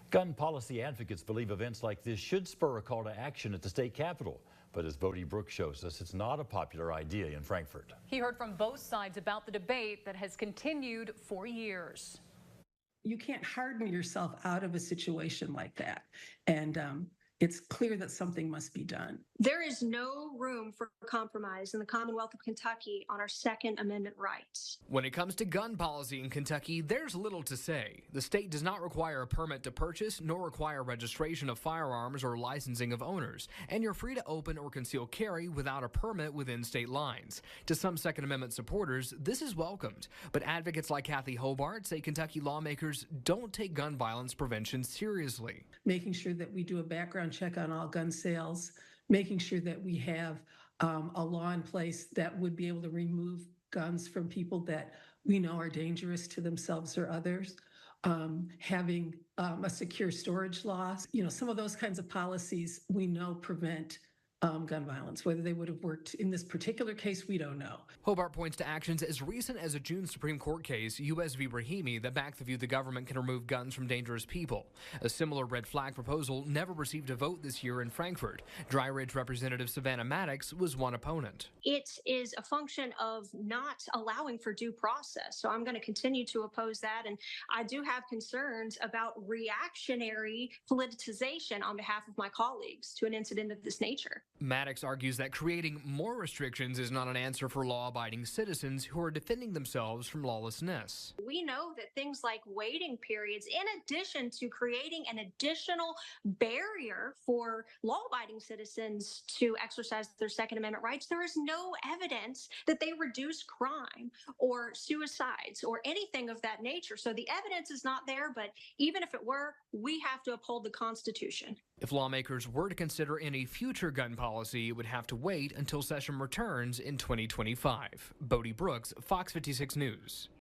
Gun policy advocates believe events like this should spur a call to action at the state capitol. But as Bodie Brooks shows us, it's not a popular idea in Frankfort. He heard from both sides about the debate that has continued for years. You can't harden yourself out of a situation like that. And it's clear that something must be done. There is no room for compromise in the Commonwealth of Kentucky on our Second Amendment rights. When it comes to gun policy in Kentucky, there's little to say. The state does not require a permit to purchase, nor require registration of firearms or licensing of owners, and you're free to open or conceal carry without a permit within state lines. To some Second Amendment supporters, this is welcomed, but advocates like Kathy Hobart say Kentucky lawmakers don't take gun violence prevention seriously. Making sure that we do a background check on all gun sales, making sure that we have a law in place that would be able to remove guns from people that we know are dangerous to themselves or others, having a secure storage law. You know, some of those kinds of policies we know prevent gun violence. Whether they would have worked in this particular case, we don't know. Hobart points to actions as recent as a June Supreme Court case, U.S. v. Brahimi, that backed the view the government can remove guns from dangerous people. A similar red flag proposal never received a vote this year in Frankfort. Dry Ridge Representative Savannah Maddox was one opponent. It is a function of not allowing for due process. So I'm going to continue to oppose that. And I do have concerns about reactionary politicization on behalf of my colleagues to an incident of this nature. Maddox argues that creating more restrictions is not an answer for law-abiding citizens who are defending themselves from lawlessness. We know that things like waiting periods, in addition to creating an additional barrier for law-abiding citizens to exercise their Second Amendment rights, there is no evidence that they reduce crime or suicides or anything of that nature. So the evidence is not there, but even if it were, we have to uphold the Constitution. If lawmakers were to consider any future gun policy, it would have to wait until session returns in 2025. Bodie Brooks, Fox 56 News.